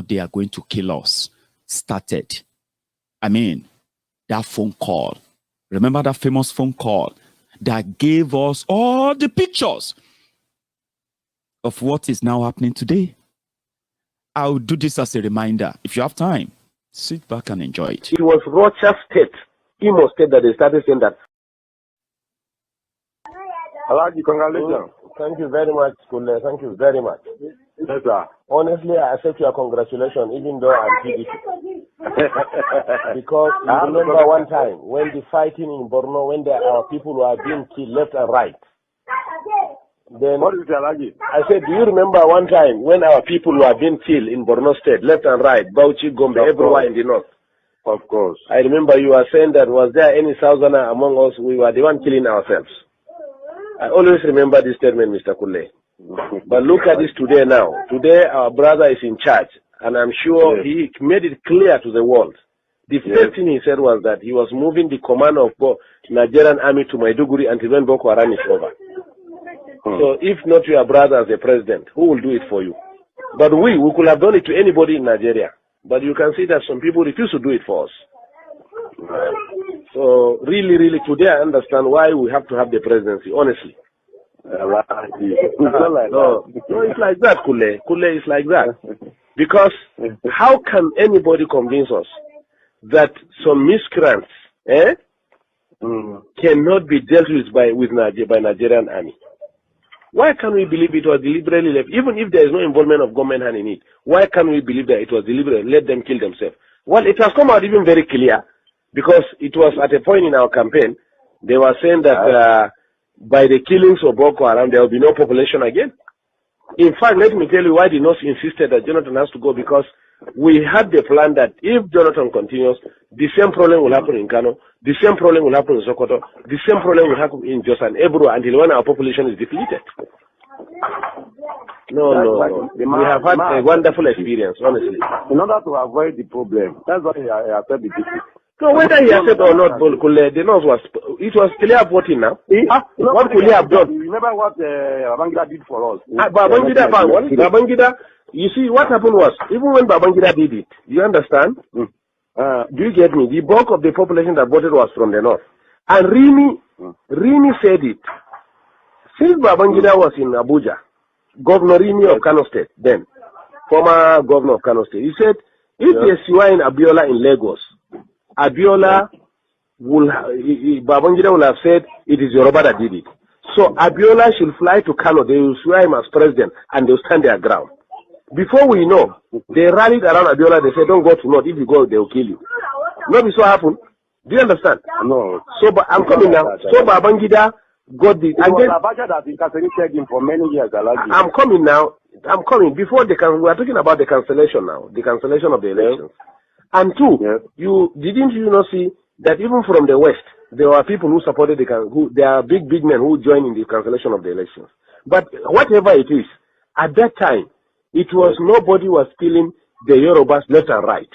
they are going to kill us started. I mean, that phone call. Remember that famous phone call that gave us all the pictures of what is now happening today? I'll do this as a reminder. If you have time, sit back and enjoy it. It was Rocha State, Imo State, that they started saying that. Alaji, congratulations. Thank you very much, Kule. Thank you very much. Yes, sir. Honestly, I accept your congratulations, even though I'm PDP. Because I remember one time when the fighting in Borno, when our people were being killed left and right. Then what is it, Alaji? I said, do you remember one time when our people were being killed in Borno State, left and right, Bauchi, Gombe, everywhere in the north? Of course. I remember you were saying that was there any Southerner among us? We were the one killing ourselves. I always remember this statement, Mr. Kule. But look at this today now. Today, our brother is in charge, and I'm sure he made it clear to the world. The first thing he said was that he was moving the command of Nigerian army to Maiduguri until when Boko Haram is over. So if not your brother as a president, who will do it for you? But we could have done it to anybody in Nigeria. But you can see that some people refuse to do it for us. So really, really, today I understand why we have to have the presidency, honestly. No, it's like that, Kule. Kule is like that. Because how can anybody convince us that some miscreants cannot be dealt with by Nigerian army? Why can't we believe it was deliberately left? Even if there is no involvement of government hand in it, why can't we believe that it was deliberate? Let them kill themselves. Well, it has come out even very clear, because it was at a point in our campaign, they were saying that by the killings of Boko Haram, there will be no population again. In fact, let me tell you why the North insisted that Jonathan has to go, because we had the plan that if Jonathan continues, the same problem will happen in Kano, the same problem will happen in Sokoto, the same problem will happen in Jos and Ebro until when our population is depleted. No. We have had a wonderful experience, honestly. In order to avoid the problem, that's why I said the people. So whether he accepted or not, the North was clear voting now. What could he have done? Remember what Babangida did for us? Babangida, you see, what happened was, even when Babangida did it, you understand? Do you get me? The bulk of the population that voted was from the North. And Rimi said it. Since Babangida was in Abuja, Governor Rimi of Kano State, then, former governor of Kano State, he said, if there's Siwa in Abiola in Lagos, Abiola Babangida will have said it is Yoruba that did it. So Abiola should fly to Kano, they will swear him as president, and they'll stand their ground. Before we know, they rallied around Abiola, they said, don't go to North, if you go, they will kill you. Not so happened. Do you understand? No. So, but I'm coming now. So Babangida got the... Abacha that incarcerated him for many years. I'm coming now. I'm coming. Before we are talking about the cancellation now, the cancellation of the elections. And two, didn't you not see that even from the West, there were people who supported there are big men who joined in the cancellation of the elections. But whatever it is, at that time, it was nobody was killing the Yorubas left and right.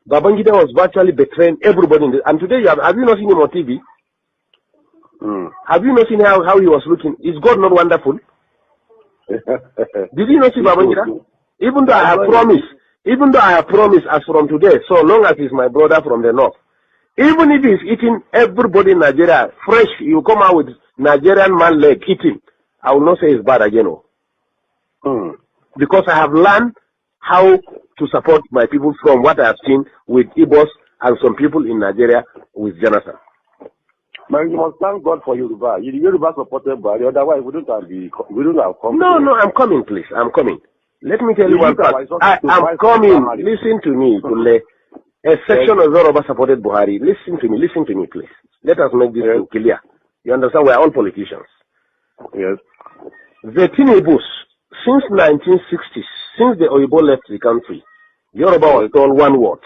Babangida was virtually betraying everybody and today have you not seen him on TV? Have you not seen how he was looking? Is God not wonderful? Did you not see Babangida? Even though I have promised as from today, so long as he's my brother from the North, even if he's eating everybody in Nigeria fresh, you come out with Nigerian man leg eating, I will not say it's bad again. Because I have learned how to support my people from what I have seen with Igbos and some people in Nigeria with Jonathan. Man, you must thank God for Yoruba. Yoruba supported Buhari, otherwise we don't have come. No, I'm coming, please. I'm coming. Let me tell you one part. I'm coming. Listen to me, Kule. A section of Yoruba supported Buhari. Listen to me, please. Let us make this clear. You understand? We are all politicians. Yes. The Tinubus, since 1960s, since the Oyibo left the country, Yoruba was told one word.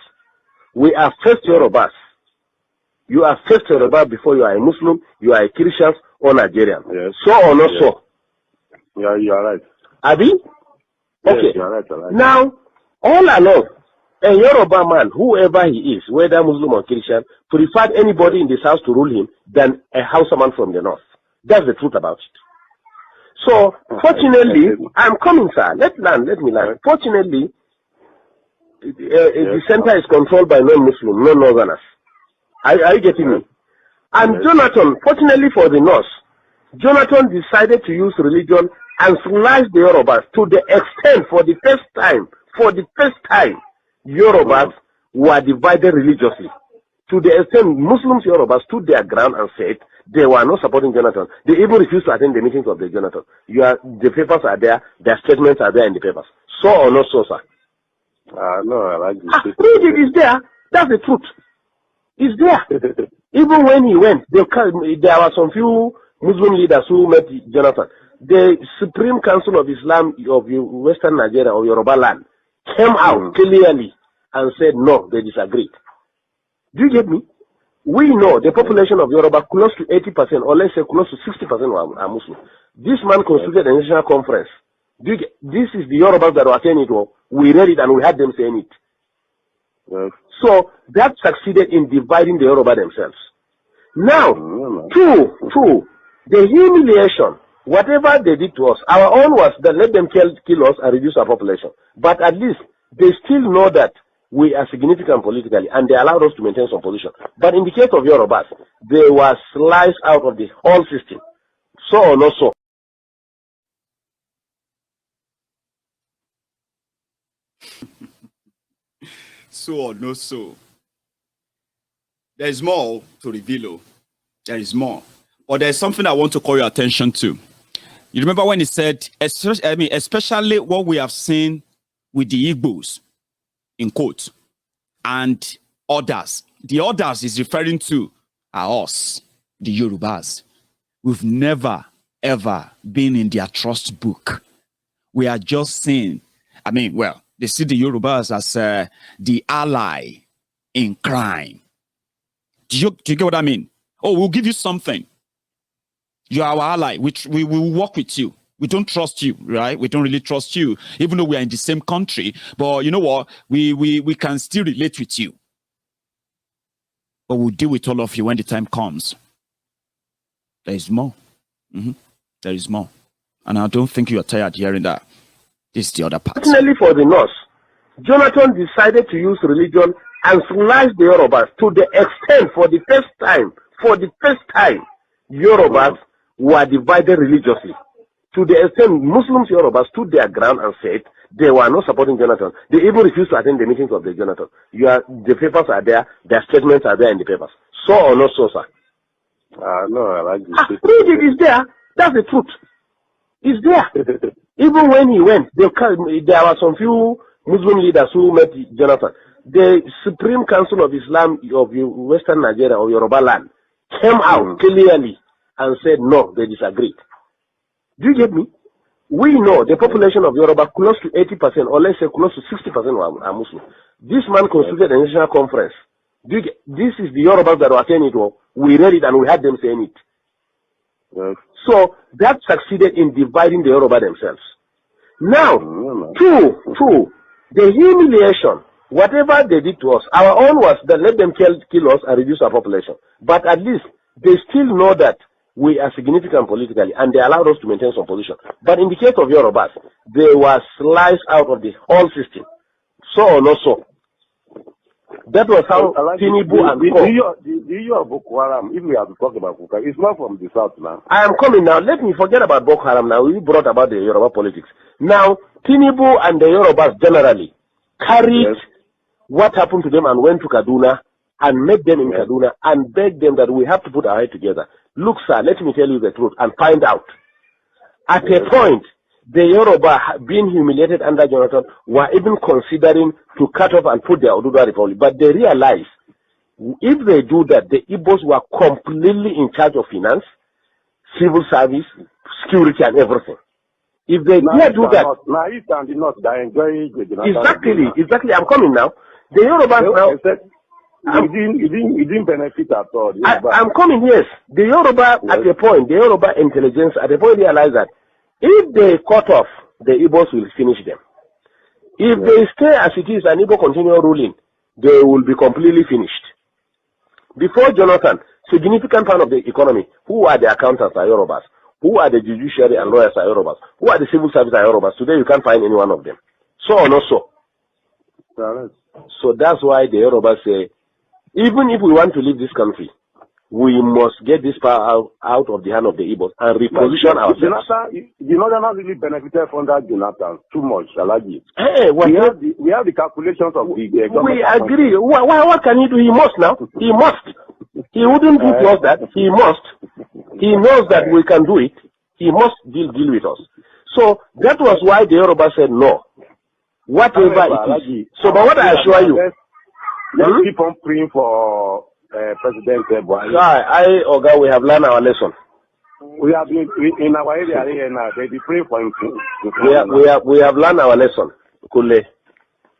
We are first Yorubas. You are first Yoruba before you are a Muslim, you are a Christian or Nigerian. Yes. So or not so? Yeah, you are right. Abi? Okay. Yes, you are right. Now, all along, a Yoruba man, whoever he is, whether Muslim or Christian, preferred anybody in this house to rule him than a Hausa man from the north. That's the truth about it. So, fortunately, I'm coming, sir. Let me land. Fortunately, the center is controlled by non-Muslim, non-Northerners. Are you getting me? And Jonathan, fortunately for the North, Jonathan decided to use religion and slice the Yorubas to the extent, for the first time, Yorubas were divided religiously. To the extent Muslims, Yorubas stood their ground and said they were not supporting Jonathan. They even refused to attend the meetings of the Jonathan. The papers are there, their statements are there in the papers. So or not so, sir? No, I like this. Read it, it's there. That's the truth. It's there. Even when he went, there were some few Muslim leaders who met Jonathan. The Supreme Council of Islam of Western Nigeria or Yoruba land came out clearly and said no, they disagreed. Do you get me? We know the population of Yoruba, close to 80%, or let's say close to 60% are Muslim. This man constituted a national conference. This is the Yorubas that were saying it. We read it and we had them saying it. So that succeeded in dividing the Yoruba themselves. Now, two, the humiliation, whatever they did to us, our own was that let them kill us and reduce our population. But at least they still know that we are significant politically and they allowed us to maintain some position. But in the case of Yorubas, they were sliced out of the whole system. So or not so? So or no so. There is more to reveal. There is more. But there's something I want to call your attention to. You remember when he said, especially what we have seen with the Igbos, in quote, and others. The others is referring to us, the Yorubas. We've never, ever been in their trust book. We are just saying, they see the Yorubas as the ally in crime. Do you get what I mean? Oh, we'll give you something. You are our ally. We will work with you. We don't trust you, right? We don't really trust you, even though we are in the same country. But you know what? We can still relate with you. But we'll deal with all of you when the time comes. There is more. There is more. And I don't think you are tired hearing that. This is the other part. Fortunately for the North, Jonathan decided to use religion and slice the Yorubas to the extent, for the first time, Yorubas were divided religiously. To the extent Muslims, Yorubas stood their ground and said they were not supporting Jonathan. They even refused to attend the meetings of the Jonathan. The papers are there, their statements are there in the papers. So or not so, sir? No, I like this. Read it, it's there. That's the truth. It's there. Even when he went, there were some few Muslim leaders who met Jonathan. The Supreme Council of Islam of Western Nigeria or Yoruba land came out clearly and said no, they disagreed. Do you get me? We know the population of Yoruba, close to 80%, or let's say close to 60% are Muslim. This man constituted a national conference. This is the Yorubas that were saying it. We read it and we had them saying it. So that succeeded in dividing the Yoruba themselves. Now, two, the humiliation, whatever they did to us, our own was that let them kill us and reduce our population. But at least they still know that we are significant politically and they allowed us to maintain some position. But in the case of Yorubas, they were sliced out of the whole system. So or not so? That was how Tinubu and the issue of Boko Haram, if we have to talk about Boko Haram, it's not from the south now. I am coming now. Let me forget about Boko Haram now. We brought about the Yoruba politics. Now, Tinubu and the Yorubas generally carried what happened to them and went to Kaduna and met them in Kaduna and begged them that we have to put our head together. Look, sir, let me tell you the truth and find out. At a point, the Yoruba, being humiliated under Jonathan, were even considering to cut off and put their Oduduwa Republic. But they realized if they do that, the Igbos were completely in charge of finance, civil service, security, and everything. If they dare do that, now East and the North, they enjoy exactly. I'm coming now. The Yorubas now. You didn't benefit at all. I'm coming, yes. The Yoruba, at a point, the Yoruba intelligence, at a point, realized that if they cut off, the Igbos will finish them. If they stay as it is and Igbo continue ruling, they will be completely finished. Before Jonathan, significant part of the economy, who are the accountants are Yorubas, who are the judiciary and lawyers are Yorubas, who are the civil service are Yorubas. Today you can't find any one of them. So or not so? So that's why the Yoruba say, even if we want to leave this country, we must get this power out of the hand of the Igbos and reposition ourselves. The Northerners really benefited from that, Jonathan. Too much, Alaji. Hey, we have the calculations of the government. We agree. What can he do? He must now. He must. He wouldn't do to us that. He must. He knows that we can do it. He must deal with us. So that was why the Yoruba said no. Whatever it is. So, but what I assure you. Let's keep on praying for President Buhari. Oga, we have learned our lesson. We have been in our area here now. They be praying for him. We have learned our lesson. Kule.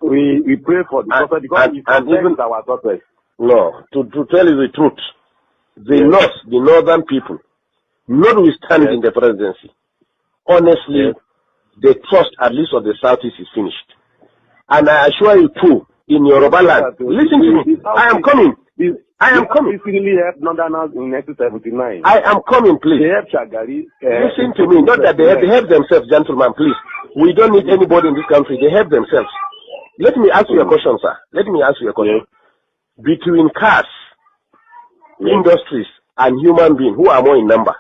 We pray for the prophet because and even our prophet. No, to tell you the truth, the northern people, notwithstanding the presidency, honestly, the trust at least of the southeast is finished. And I assure you too, in Yoruba land, listen to me. I am coming. I am coming. Really helped Northerners in 1979. I am coming, please. They helped Shagari. Listen to me. Not that they help themselves, gentlemen, please. We don't need anybody in this country. They help themselves. Let me ask you a question, sir. Let me ask you a question. Between cars, industries, and human beings, who are more in number?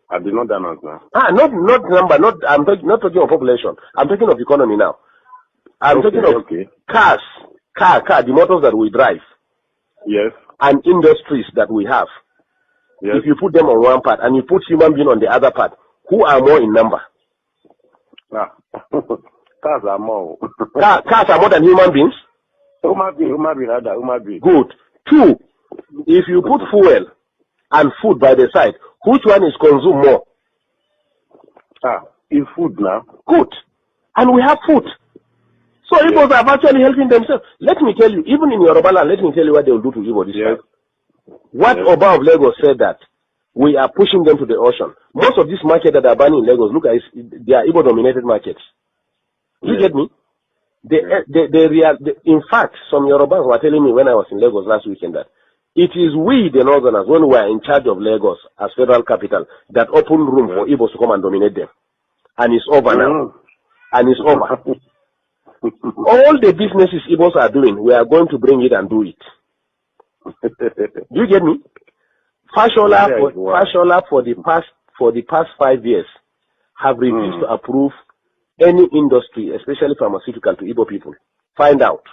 I do not know now. Not number. I'm not talking of population. I'm talking of economy now. I'm talking of cars, the motors that we drive. Yes. And industries that we have. Yes. If you put them on one part and you put human being on the other part, who are more in number? Cars are more. Cars are more than human beings? Human being. Good. Two, if you put fuel and food by the side, which one is consumed more? It's food now. Good. And we have food. So Igbos are actually helping themselves. Let me tell you, even in Yoruba land, let me tell you what they will do to Igbo this time. What Oba of Lagos said that we are pushing them to the ocean. Most of these markets that are banning in Lagos, look at it, they are Igbo-dominated markets. You get me? In fact, some Yorubas were telling me when I was in Lagos last weekend that it is we, the Northerners, when we are in charge of Lagos as federal capital, that open room for Igbos to come and dominate them. And it's over now. And it's over. All the businesses Igbos are doing, we are going to bring it and do it. Do you get me? Fashola for the past 5 years have refused to approve any industry, especially pharmaceutical, to Igbo people. Find out.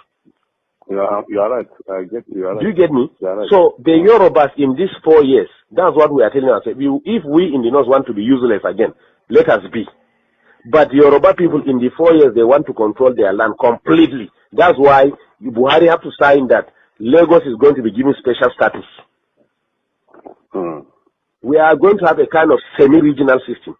You are right. I get you. Are right. Do you get me? Right. So the Yorubas in these 4 years, that's what we are telling ourselves. If we in the north want to be useless again, let us be. But the Yoruba people in the 4 years, they want to control their land completely. That's why Buhari have to sign that Lagos is going to be given special status. We are going to have a kind of semi-regional system.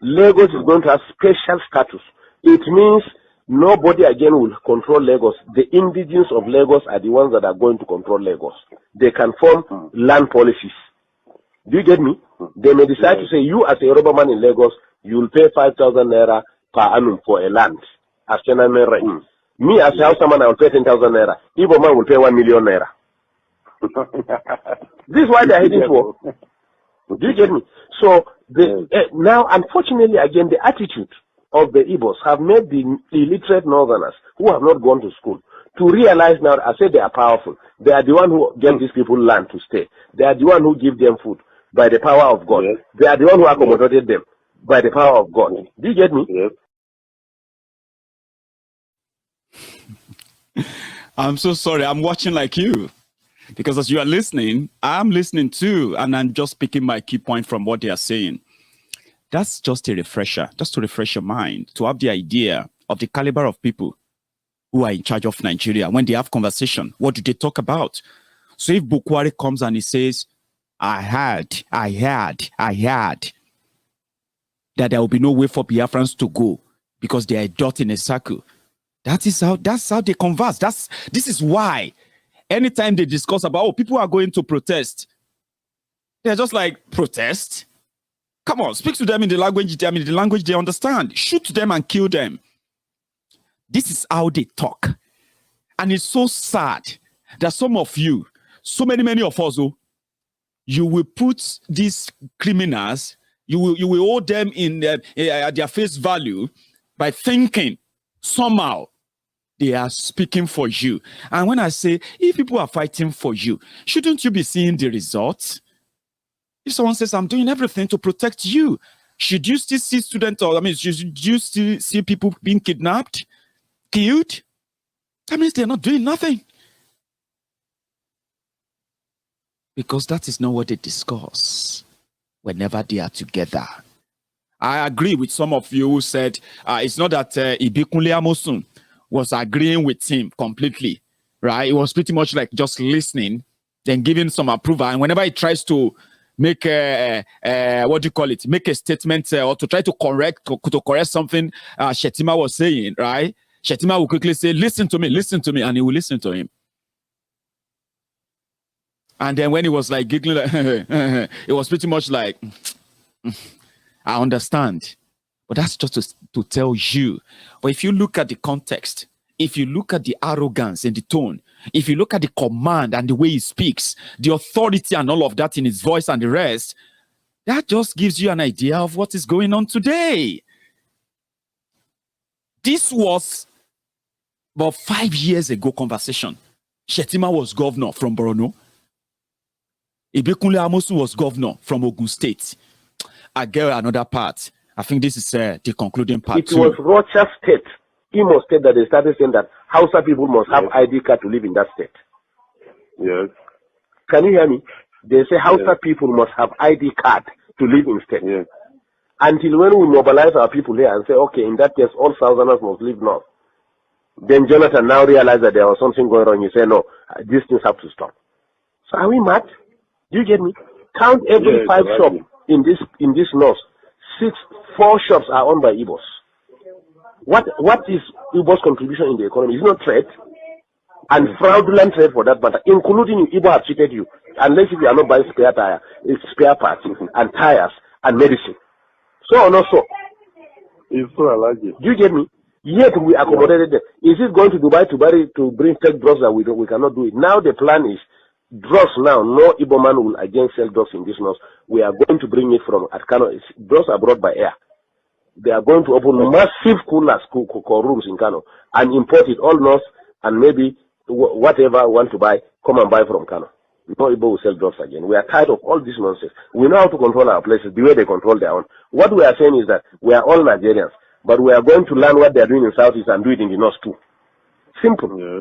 Lagos is going to have special status. It means nobody again will control Lagos. The indigenes of Lagos are the ones that are going to control Lagos. They can form land policies. Do you get me? They may decide to say, you as a Yoruba man in Lagos, you will pay 5,000 naira per annum for a land as tenant rent. Me as a Hausa man, I will pay 10,000 naira. Igbo man will pay 1 million naira. This is why they are heading for. Do you get me? So now, unfortunately, again, the attitude of the Igbos have made the illiterate Northerners who have not gone to school to realize now. I say they are powerful. They are the one who give these people land to stay. They are the one who give them food by the power of God. They are the one who accommodated them by the power of God. Do you get me? I'm so sorry. I'm watching like you. Because as you are listening, I'm listening too. And I'm just picking my key point from what they are saying. That's just a refresher. Just to refresh your mind. To have the idea of the caliber of people who are in charge of Nigeria. When they have conversation, what do they talk about? So if Bukwari comes and he says, I had that there will be no way for Biafrans to go because they are a dot in a circle. That's how they converse. This is why anytime they discuss about, people are going to protest, they're just like, protest? Come on, speak to them in the language they understand. Shoot them and kill them. This is how they talk. And it's so sad that some of you, so many of us, you will put these criminals, you will hold them in their face value by thinking somehow they are speaking for you. And when I say, if people are fighting for you, shouldn't you be seeing the results? If someone says, I'm doing everything to protect you, should you still see students, or should you still see people being kidnapped, killed? That means they're not doing nothing. Because that is not what they discuss whenever they are together. I agree with some of you who said it's not that Ibikunle Amosun was agreeing with him completely, right? It was pretty much like just listening, then giving some approval. And whenever he tries to make what do you call it? Make a statement or to try to correct something Shetima was saying, right? Shetima will quickly say, listen to me, and he will listen to him. And then when he was like giggling, like, it was pretty much like, I understand. But that's just to tell you. But if you look at the context, if you look at the arrogance and the tone, if you look at the command and the way he speaks, the authority and all of that in his voice and the rest, that just gives you an idea of what is going on today. This was about 5 years ago conversation. Shetima was governor from Borno. Ibikunle Amosun was governor from Ogun State. I get another part. I think this is the concluding part. It was Rocha State, Imo State, that they started saying that Hausa people must have ID card to live in that state. Yes. Can you hear me? They say Hausa people must have ID card to live in state. Yes. Until when we mobilize our people here and say, okay, in that case, all Southerners must live north. Then Jonathan now realized that there was something going on. You say, no, these things have to stop. So are we mad? Do you get me? Count every 5 shops in this north. 4 shops are owned by Igbos. What is Igbo's contribution in the economy? It's not trade, and fraudulent trade for that matter, including you. Igbo have cheated you, unless if you are not buying spare parts and tires and medicine. So or not so? It's so allergic. Do you get me? Yet we accommodated them. Is it going to Dubai to bring fake drugs that we cannot do it? Now the plan is drugs now. No Igbo man will again sell drugs in this north. We are going to bring it from Kano. Drugs are brought by air. They are going to open massive coolers, rooms in Kano and import it all north, and maybe whatever want to buy, come and buy from Kano. No Igbo will sell drugs again. We are tired of all this nonsense. We know how to control our places the way they control their own. What we are saying is that we are all Nigerians, but we are going to learn what they are doing in Southeast and do it in the North too. Simple. Yeah.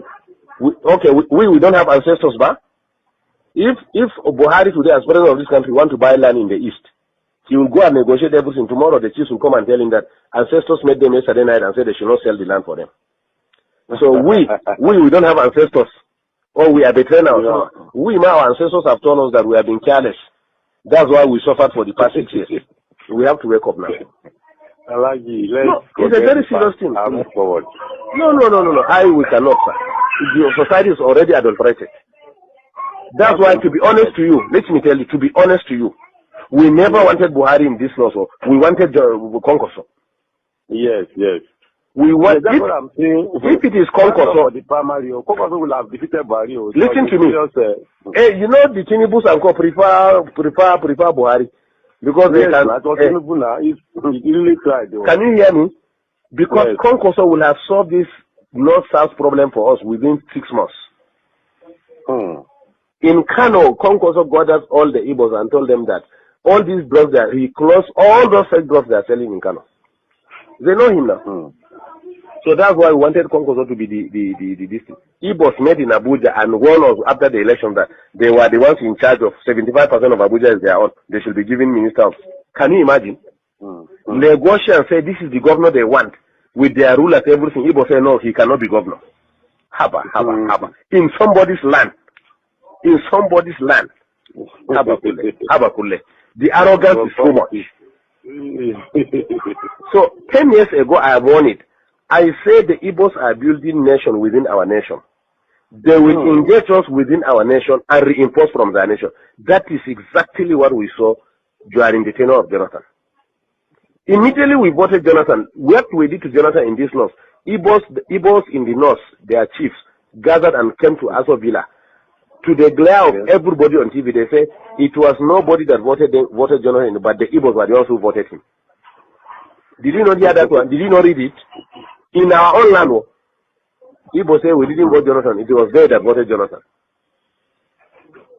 We don't have ancestors, but if Buhari today, as president of this country, want to buy land in the East, he will go and negotiate everything. Tomorrow the chiefs will come and tell him that ancestors made them yesterday night and said they should not sell the land for them. So we don't have ancestors, or we are betraying ourselves. Yeah. Our ancestors have told us that we have been careless. That's why we suffered for the past 6 years. We have to wake up now. It's a very serious thing. Move forward. No. We cannot, sir. The society is already adulterated. That's why, to be honest to you, let me tell you, to be honest to you, we never wanted Buhari in this law, so we wanted Kwankwoso. Yes. We want. That's what I'm saying. If it is Kwankwoso, the primary, Kwankwoso will have defeated Buhari. Listen to me. Hey, you know the Tinubu and Co prefer Buhari because they can. He really tried. Can you hear me? Because Kwankwoso will have solved this north-south problem for us within 6 months. In Kano, Kwankwoso gathered all the Igbos and told them that all these drugs that he closed all those fake drugs they are selling in Kano. They know him now. So that's why we wanted Kwankwoso to be the district. Igbos met in Abuja and warned us after the election that they were the ones in charge of 75% of Abuja is their own. They should be given ministers. Can you imagine? Negotiate and say this is the governor they want with their rulers, everything. Igbo say no, he cannot be governor. Haba. In somebody's land. Habakule. The arrogance is so much. So 10 years ago I warned it. I said the Igbos are building nation within our nation. They will engage us within our nation and reinforce from their nation. That is exactly what we saw during the tenure of Jonathan. Immediately we voted Jonathan. What we did to Jonathan in this north, Igbos in the north, their chiefs, gathered and came to Aso Villa. To the glare of everybody on TV, they say it was nobody that voted Jonathan, but the Igbos were the ones who voted him. Did you not hear that one? Did you not read it? In our own land, Igbo say we didn't vote Jonathan. It was they that voted Jonathan.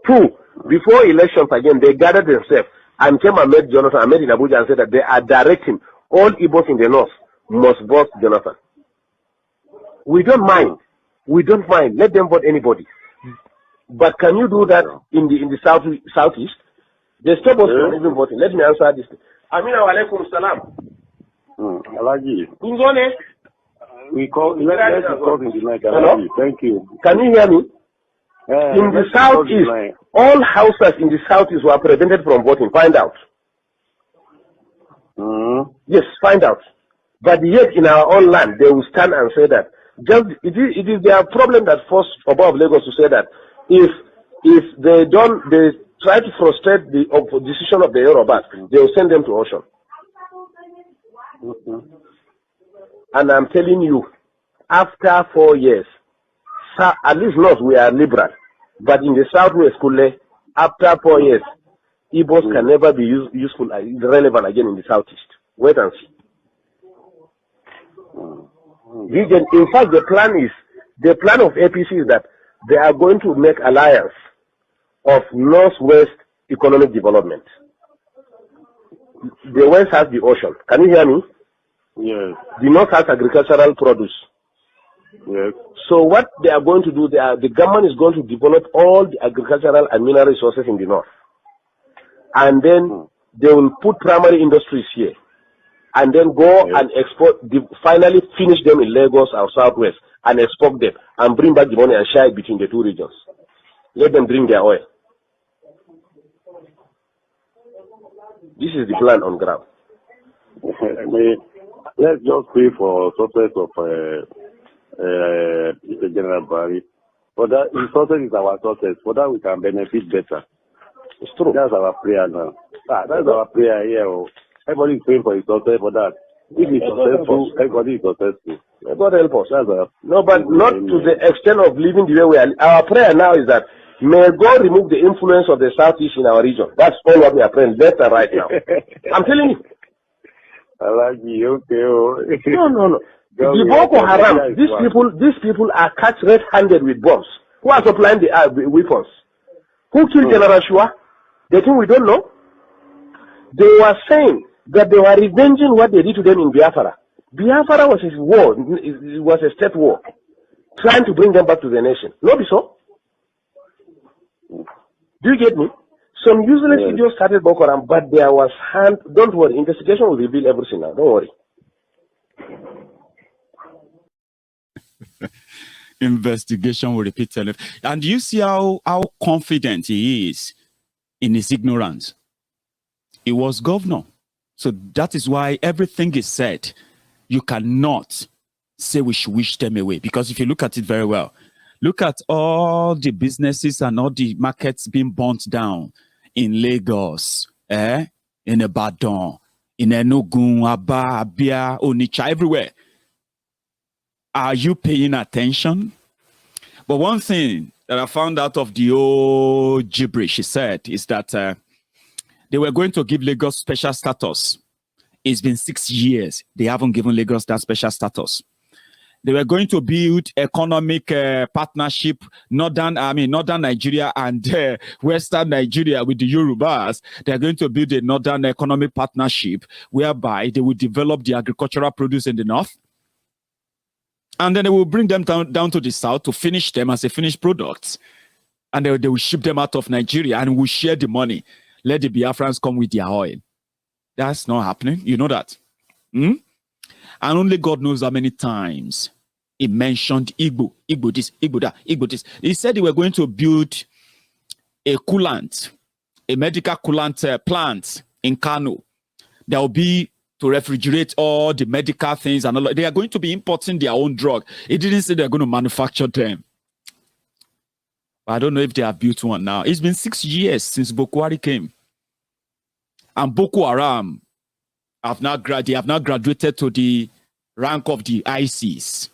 2, before elections again, they gathered themselves and came and met Jonathan. I met in Abuja and said that they are directing all Igbos in the north must vote Jonathan. We don't mind. We don't mind. Let them vote anybody. But can you do that in the southeast? They stop us from even voting. Let me answer this. Amina alaikum salam. Alaji. Kunzone. We call in the night. Alaji. Thank you. Can you hear me? In the southeast, all houses in the southeast were prevented from voting. Find out. Yes, find out. But yet in our own land, they will stand and say that. It is their problem that forced above Lagos to say that if they try to frustrate the decision of the Yoruba, they will send them to ocean. And I'm telling you, after 4 years, at least not we are liberal, but in the southwest, after 4 years, Igbos can never be useful, relevant again in the southeast. Wait and see. In fact, the plan of APC is that they are going to make alliance of northwest economic development. The west has the ocean. Can you hear me? Yes. The north has agricultural produce. Yes. So what they are going to do, the government is going to develop all the agricultural and mineral resources in the north. And then they will put primary industries here. And then go and export, finally finish them in Lagos or Southwest and export them and bring back the money and share it between the two regions. Let them drink their oil. This is the plan on ground. Let's just pray for success of the General Barry. For that, his success is our success. For that, we can benefit better. It's true. That's our prayer now. That's our prayer here. Everybody is praying for his success for that. If he's successful, everybody is successful. God help us. No, but not to the extent of living the way we are. Our prayer now is that may God remove the influence of the Southeast in our region. That's all what we are praying left and right now. I'm telling you. I like you, okay. No. The Boko Haram, these people are catch red-handed with bombs. Who are supplying the weapons? Who killed General Shua? They think we don't know. They were saying that they were revenging what they did to them in Biafra. Biafra was a war. It was a state war, trying to bring them back to the nation. No, be so. Do you get me? Some useless idiots started Boko Haram, but there was hand. Don't worry, investigation will reveal everything now. Don't worry. Investigation will repeat itself. And you see how confident he is in his ignorance. He was governor. So that is why everything is said. You cannot say we should wish them away. Because if you look at it very well, look at all the businesses and all the markets being burnt down in Lagos, in Ibadan, in Enugu, Aba, Abia, Onitsha, everywhere. Are you paying attention? But one thing that I found out of the old gibberish, he said, is that they were going to give Lagos special status. It's been 6 years. They haven't given Lagos that special status. They were going to build economic partnership, Northern Nigeria and Western Nigeria with the Yorubas. They're going to build a Northern economic partnership whereby they will develop the agricultural produce in the north. And then they will bring them down to the south to finish them as a finished product. And they will ship them out of Nigeria and we'll share the money. Let the Biafrans come with their oil. That's not happening. You know that. And only God knows how many times he mentioned Igbo, Igbo this, Igbo that, Igbo this. He said they were going to build a coolant, a medical coolant plant in Kano. There will be to refrigerate all the medical things and all. They are going to be importing their own drug. It didn't say they're going to manufacture them. But I don't know if they have built one now. It's been 6 years since Boko Haram came. And Boko Haram have now graduated to the rank of the ISIS.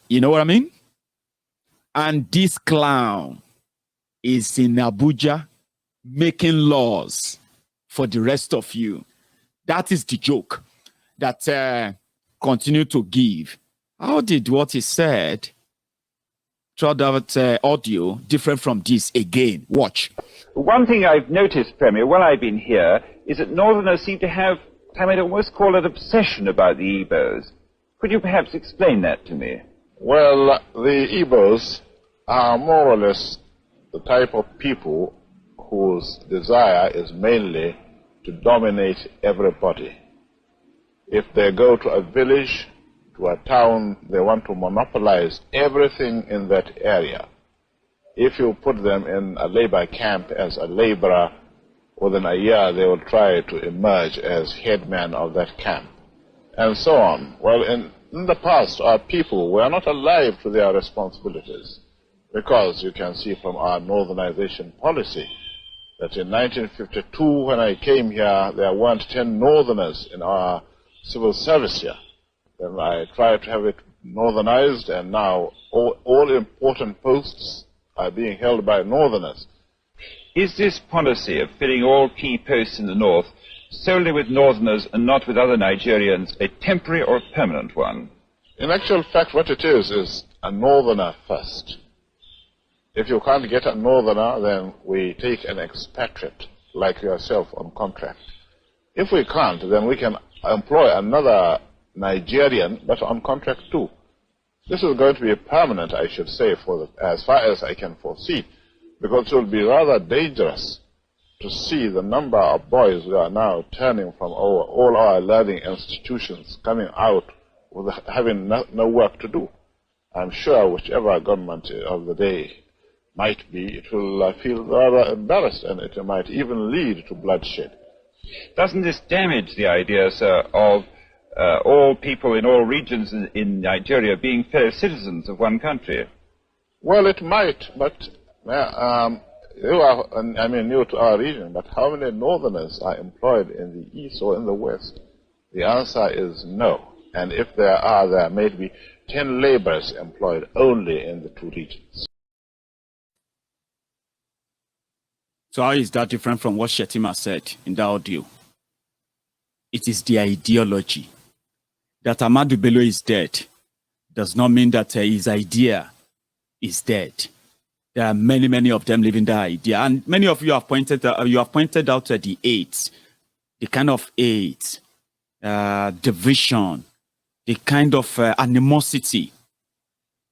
You know what I mean? And this clown is in Abuja making laws for the rest of you. That is the joke that continue to give. How did what he said throughout that audio different from this again. Watch. One thing I've noticed, Premier, while I've been here, is that Northerners seem to have, I might almost call it, obsession about the Igbos. Could you perhaps explain that to me? Well, the Igbos are more or less the type of people whose desire is mainly to dominate everybody. If they go to a village, to a town, they want to monopolize everything in that area. If you put them in a labor camp as a laborer, within a year they will try to emerge as headman of that camp, and so on. Well, in the past, our people were not alive to their responsibilities, because you can see from our Northernization policy that in 1952, when I came here, there weren't 10 Northerners in our civil service here. Then I tried to have it Northernized, and now all important posts are being held by Northerners. Is this policy of filling all key posts in the North solely with Northerners and not with other Nigerians a temporary or a permanent one? In actual fact, what it is a Northerner first. If you can't get a Northerner, then we take an expatriate like yourself on contract. If we can't, then we can employ another Nigerian, but on contract too. This is going to be permanent, I should say, as far as I can foresee, because it will be rather dangerous to see the number of boys who are now turning from all our learning institutions coming out with having no work to do. I'm sure whichever government of the day might be, it will feel rather embarrassed, and it might even lead to bloodshed. Doesn't this damage the idea, sir, of all people in all regions in Nigeria being fellow citizens of one country? Well, it might, but you are, new to our region, but how many Northerners are employed in the East or in the West? The answer is no. And if there are, there may be 10 laborers employed only in the two regions. So how is that different from what Shetima said in the audio? It is the ideology. That Ahmadu Bello is dead does not mean that his idea is dead. There are many, many of them living that idea. And many of you have pointed out the AIDS, the kind of AIDS, division, the kind of animosity,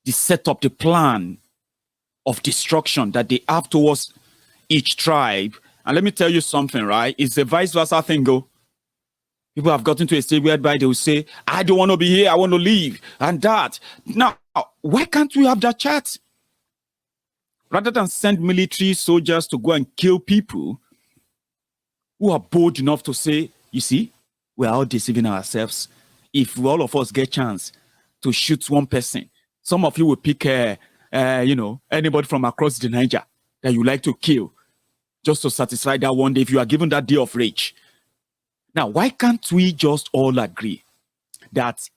the setup, the plan of destruction that they have towards each tribe. And let me tell you something, right? It's a vice versa thing, go. People have gotten to a stage whereby they will say, I don't want to be here, I want to leave, and that. Now, why can't we have that chat? Rather than send military soldiers to go and kill people who are bold enough to say, you see, we're all deceiving ourselves. If all of us get a chance to shoot one person, some of you will pick, anybody from across the Niger that you like to kill just to satisfy that one day if you are given that day of rage. Now, why can't we just all agree that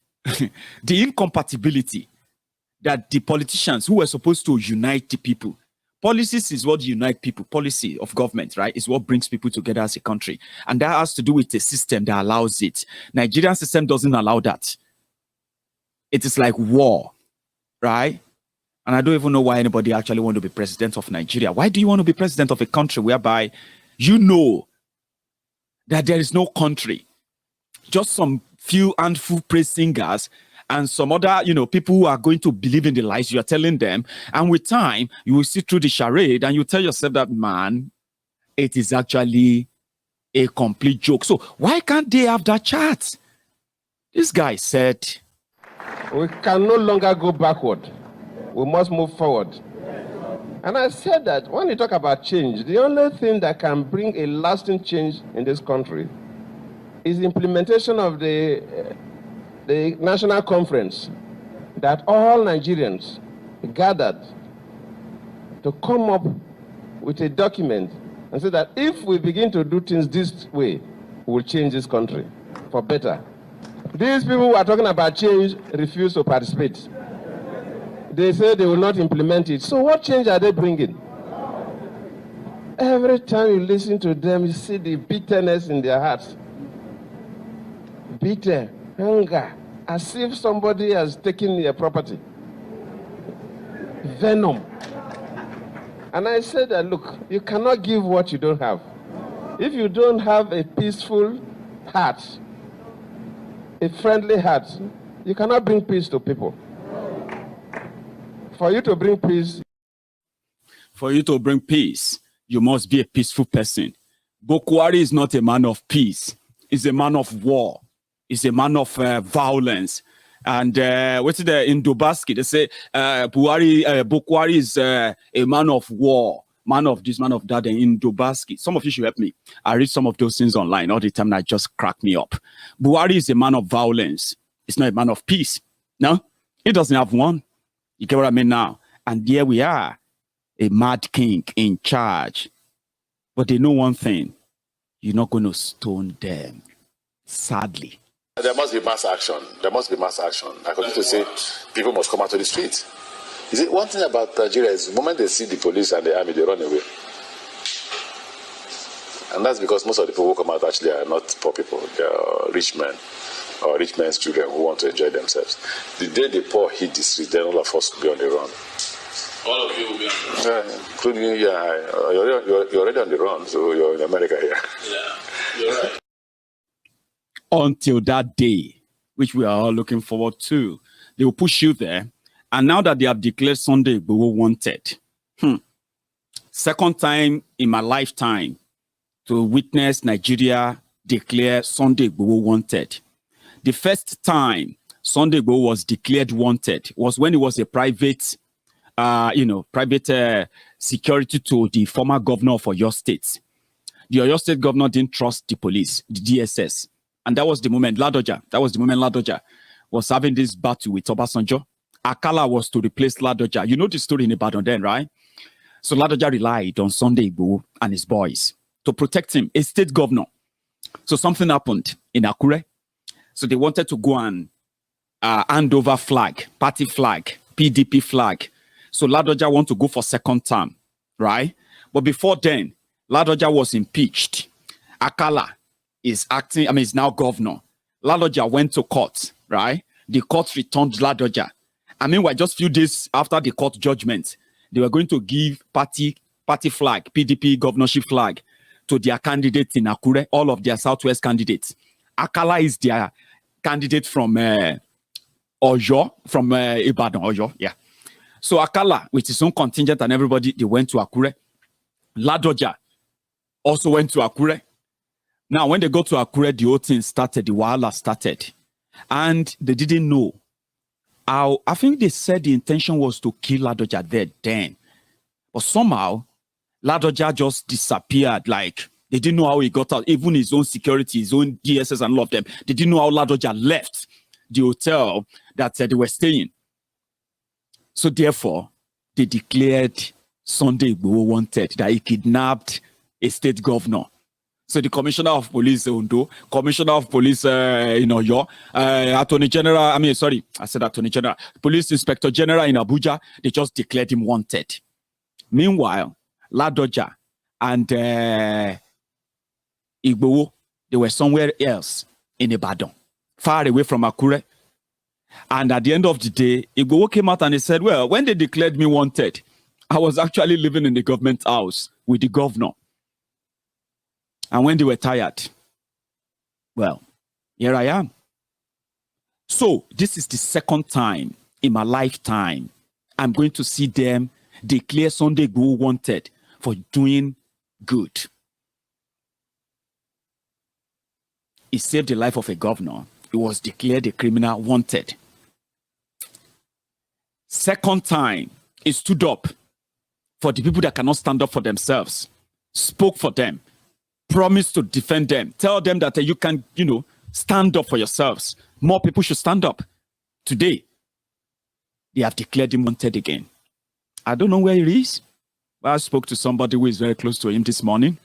the incompatibility that the politicians who were supposed to unite the people, policies is what unite people, policy of government, right, is what brings people together as a country. And that has to do with a system that allows it. Nigerian system doesn't allow that. It is like war, right? And I don't even know why anybody actually want to be president of Nigeria. Why do you want to be president of a country whereby you know that there is no country, just some few handful praise singers and some other, people who are going to believe in the lies you are telling them. And with time, you will see through the charade and you tell yourself that, man, it is actually a complete joke. So why can't they have that chat? This guy said, we can no longer go backward. We must move forward. And I said that when you talk about change, the only thing that can bring a lasting change in this country is the implementation of the national conference that all Nigerians gathered to come up with a document and say that if we begin to do things this way, we will change this country for better. These people who are talking about change refuse to participate. They say they will not implement it. So what change are they bringing? Every time you listen to them, you see the bitterness in their hearts. Bitter, anger, as if somebody has taken their property. venom. And I said that, look, you cannot give what you don't have. If you don't have a peaceful heart, a friendly heart, you cannot bring peace to people. For you to bring peace, you must be a peaceful person. Bokwari is not a man of peace. He's a man of war. He's a man of violence. And what's it in Dubaski? They say Bokwari is a man of war, man of this, man of that. And in Dubaski, some of you should help me. I read some of those things online all the time. That just crack me up. Buhari is a man of violence. He's not a man of peace. No, he doesn't have one. You get what I mean now? And there we are, a mad king in charge. But they know one thing: you're not going to stone them. Sadly. There must be mass action. There must be mass action. I continue to say people must come out to the streets. You see, one thing about Nigeria is the moment they see the police and the army, they run away. And that's because most of the people who come out actually are not poor people. They are rich men or rich men's children who want to enjoy themselves. The day the poor hit the street, then all of us will be on the run. All of you will be on the run? Yeah, including you, you're already on the run, so you're in America here. Yeah, you're right. Until that day, which we are all looking forward to, they will push you there. And now that they have declared Sunday Igboho wanted, second time in my lifetime to witness Nigeria declare Sunday Igboho wanted. The first time Sunday Igboho was declared wanted was when it was a private, security to the former governor of Oyo State. The Oyo State governor didn't trust the police, the DSS. And that was the moment Ladoja was having this battle with Obasanjo. Akala was to replace Ladoja. You know the story in Ibadan then, right? So Ladoja relied on Sunday Igboho and his boys to protect him, a state governor. So something happened in Akure. So they wanted to go and hand over flag, party flag, PDP flag. So Ladoja wanted to go for second term, right? But before then, Ladoja was impeached. Akala is is now governor. Ladoja went to court, right? The court returned Ladoja. I mean, we're just few days after the court judgment, they were going to give party flag, PDP governorship flag to their candidates in Akure, all of their Southwest candidates. Akala is their candidate from Oyo, from Ibadan, Oyo, yeah. So Akala, with his own contingent and everybody, they went to Akure. Ladoja also went to Akure. Now, when they go to Akure, the whole thing started, the wahala started. And they didn't know how, I think they said the intention was to kill Ladoja there then. But somehow, Ladoja just disappeared. Like, they didn't know how he got out. Even his own security, his own DSS and all of them, they didn't know how Ladoja left the hotel that they were staying. So therefore, they declared Sunday Igboho wanted, that he kidnapped a state governor. So the commissioner of police Ondo, commissioner of police in Oyo, attorney general, attorney general, police inspector general in Abuja, they just declared him wanted. Meanwhile, Ladoja and Igboho, they were somewhere else in Ibadan, far away from Akure. And at the end of the day, Igboho came out and he said, well, when they declared me wanted, I was actually living in the government house with the governor. And when they were tired, well, here I am. So this is the second time in my lifetime I'm going to see them declare Sunday Igboho wanted for doing good. He saved the life of a governor. He was declared a criminal wanted. Second time, he stood up for the people that cannot stand up for themselves, spoke for them, promised to defend them, tell them that you can, stand up for yourselves. More people should stand up. Today, they have declared him wanted again. I don't know where he is. I spoke to somebody who is very close to him this morning,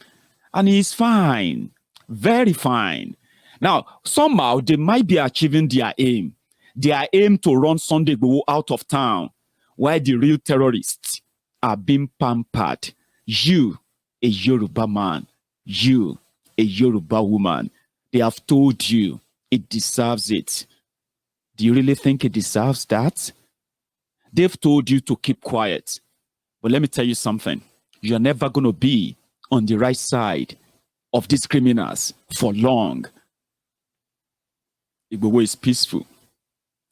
and he is fine, very fine. Now, somehow, they might be achieving their aim to run Sunday Igboho out of town, while the real terrorists are being pampered. You, a Yoruba man, you, a Yoruba woman, they have told you it deserves it. Do you really think it deserves that? They've told you to keep quiet. But let me tell you something. You're never going to be on the right side of these criminals for long. Igboho is peaceful.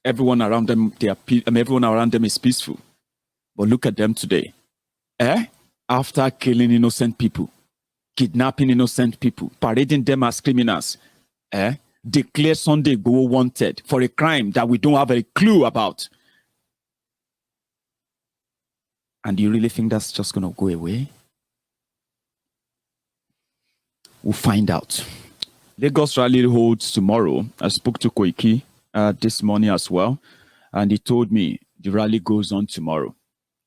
Everyone around them, everyone around them is peaceful. But look at them today. After killing innocent people, kidnapping innocent people, parading them as criminals, declare Sunday Igboho wanted for a crime that we don't have a clue about. And do you really think that's just going to go away? We'll find out. Lagos rally holds tomorrow. I spoke to Koiki this morning as well, and he told me the rally goes on tomorrow.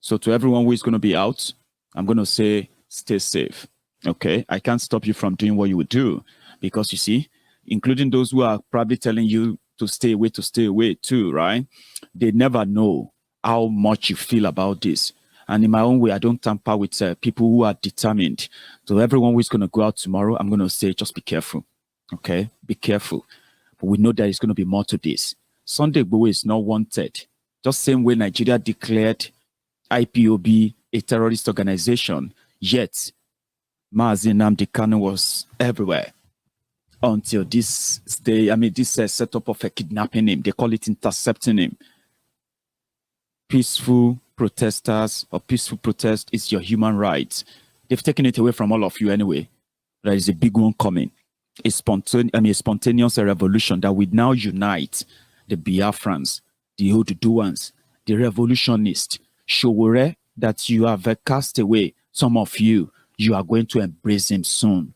So to everyone who is going to be out, I'm going to say, stay safe. Okay? I can't stop you from doing what you would do, because you see, including those who are probably telling you to stay away too, right? They never know how much you feel about this. And in my own way, I don't tamper with people who are determined. So everyone who is going to go out tomorrow, I'm going to say, just be careful. Okay? Be careful. But we know there is going to be more to this. Sunday Igboho is not wanted. Just same way Nigeria declared IPOB a terrorist organization, yet Mazi Nnamdi Kanu was everywhere until this setup of a kidnapping him. They call it intercepting him. Peaceful protesters or peaceful protest is your human rights. They've taken it away from all of you anyway. There is a big one coming. A spontaneous revolution that will now unite the Biafrans, the Oduduwans, the revolutionists. Showore that you have cast away. Some of you are going to embrace him soon.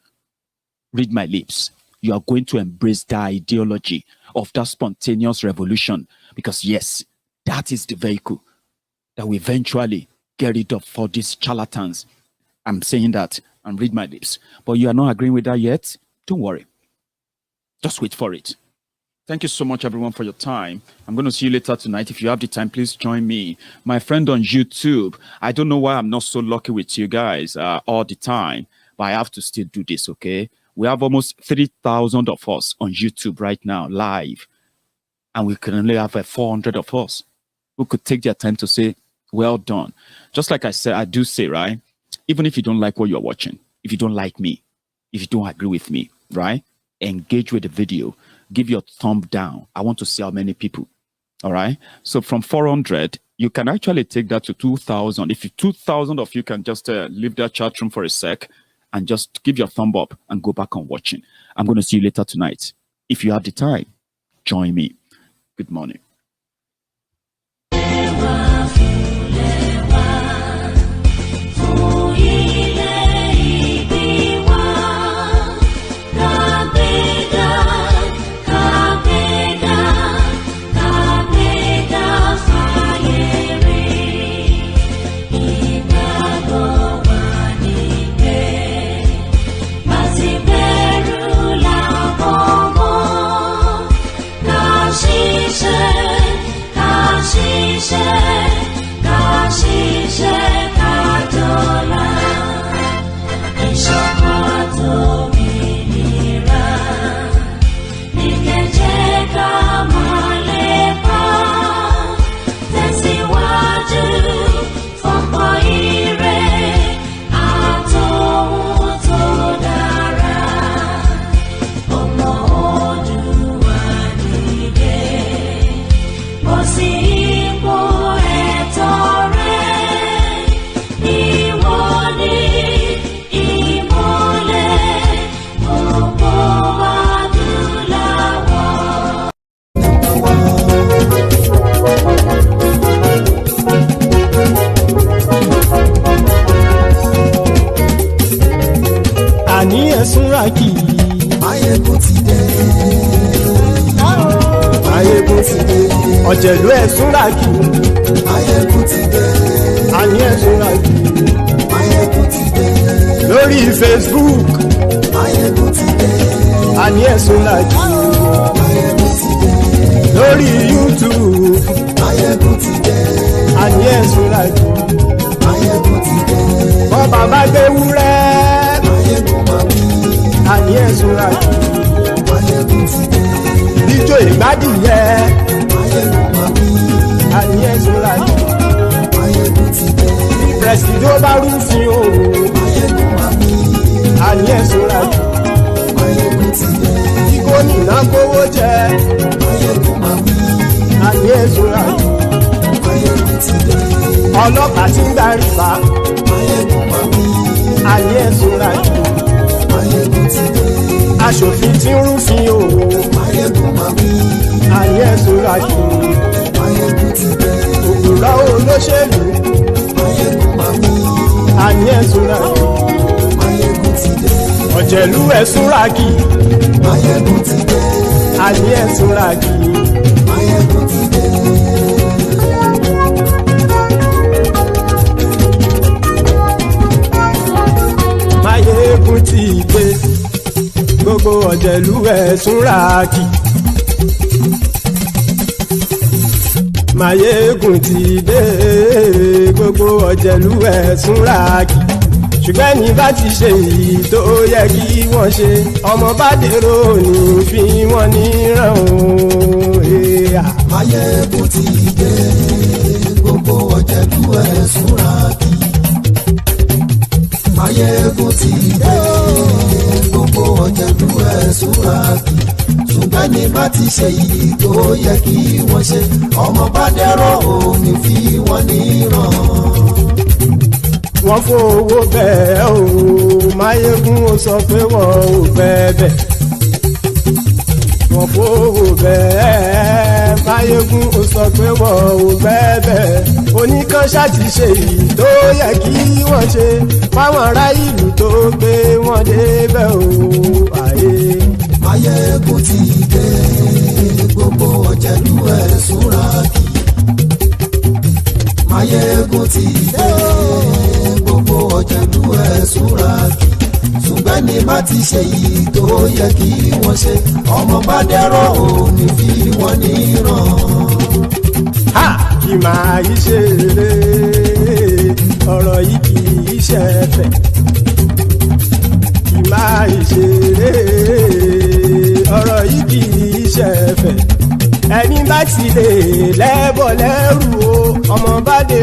Read my lips. You are going to embrace the ideology of that spontaneous revolution, because yes, that is the vehicle that will eventually get rid of for these charlatans. I'm saying that and read my lips. But you are not agreeing with that yet? Don't worry. Just wait for it. Thank you so much, everyone, for your time. I'm going to see you later tonight. If you have the time, please join me. My friend on YouTube, I don't know why I'm not so lucky with you guys all the time, but I have to still do this, okay? We have almost 3,000 of us on YouTube right now, live. And we can only have 400 of us who could take their time to say, well done. Just like I said, I do say, right? Even if you don't like what you're watching, if you don't like me, if you don't agree with me, right? Engage with the video. Give your thumb down. I want to see how many people. All right. So from 400, you can actually take that to 2,000. If 2,000 of you can just leave that chat room for a sec and just give your thumb up and go back on watching. I'm going to see you later tonight. If you have the time, join me. Good morning. Maiyegun ti dé. Maiyegun ti dé. Ọ̀jẹ̀lú ẹ̀sùnràkì. Maiyegun ti dé. Àní ẹ̀sùnràkì. Maiyegun ti dé. Lórí Facebook. Maiyegun ti dé. Àní ẹ̀sùnràkì. Maiyegun ti dé. Lórí YouTube. Maiyegun ti dé. Àní ẹ̀sùnràkì. Maiyegun ti dé. Bọ́ba bá gbé wúrẹ́. Maiyegun máa wí. Àní ẹ̀sùnràkì. Maiyegun ti dé. Ijó ìgbádìí yẹ. Maiyegun máa wí. Àní ẹ̀sùnràkì. pẹ̀sìdó bá rúfin o. Maiyegun àmì. Àní ẹ̀sùn ra jù. Maiyegun ti dé. Kí gómìnà kówó jẹ. Maiyegun àmì. Àní ẹ̀sùn ra jù. Maiyegun ti dé. Ọlọ́pàá tí ń darí bá. Maiyegun àmì. Àní ẹ̀sùn ra jù. Maiyegun ti dé. Aṣòfin tí ń rúfin o. Maiyegun àmì. Àní ẹ̀sùn ra jù. Maiyegun ti dé. Òkúra olóṣèlú. Maiyegun àmì. Àní ẹ̀sùn ra jù. Maiyegun ti dé. Ọ̀jẹ̀lú ẹ̀sùn ra kì. Maiyegun ti dé. Àní ẹ̀sùn ra kì. Maiyegun ti dé. Maiyegun ti dé. Gbogbo ọ̀jẹ̀lú ẹ̀sùn ra kì. Maiyegun ti dé. Gbogbo ọ̀jẹ̀lú ẹ̀sùn ra kì. Ṣùgbọ́n ní bá ti ṣe èyí tó yẹ kí wọ́n ṣe, ọmọ bá dèrò ní fi wọ́n níran o. Maiyegun ti dé. Gbogbo ọ̀jẹ̀lú ẹ̀sùn ra kì. Maiyegun ti dé. Gbogbo ọ̀jẹ̀lú ẹ̀sùn ra kì. Ṣùgbọ́n ní bá ti ṣe èyí tó yẹ kí wọ́n ṣe, ọmọ bá dèrò ní fi wọ́n níran. Wọ́n fowó bẹ́ẹ̀ o, Maiyegun ó sọ pé wọ́n ò bẹ́ẹ̀. Wọ́n fowó bẹ́ẹ̀, Maiyegun ó sọ pé wọ́n ò bẹ́ẹ̀. Oníkan ṣáàtì ṣe èyí tó yẹ kí wọ́n ṣe, fáwọn ará ìlú tó gbé wọn débẹ̀ o. Maiyegun ti dé. Gbogbo ọ̀jẹ̀lú ẹ̀sùn ra kì. Maiyegun ti dé. Gbogbo ọ̀jẹ̀lú ẹ̀sùn ra kì. Ṣùgbọ́n ní bá ti ṣe yìí tó yẹ kí wọ́n ṣe, ọmọ bá dẹ́rọ̀ òní fi wọ́n níran. Kì máa yí ṣe eré, ọ̀rọ̀ yìí kì í ṣe ẹ̀fẹ̀. Kì máa yí ṣe eré, ọ̀rọ̀ yìí kì í ṣe ẹ̀fẹ̀. Ẹni bá ti lè lẹ́bọ̀ lẹ́rù o, ọmọ bá dé.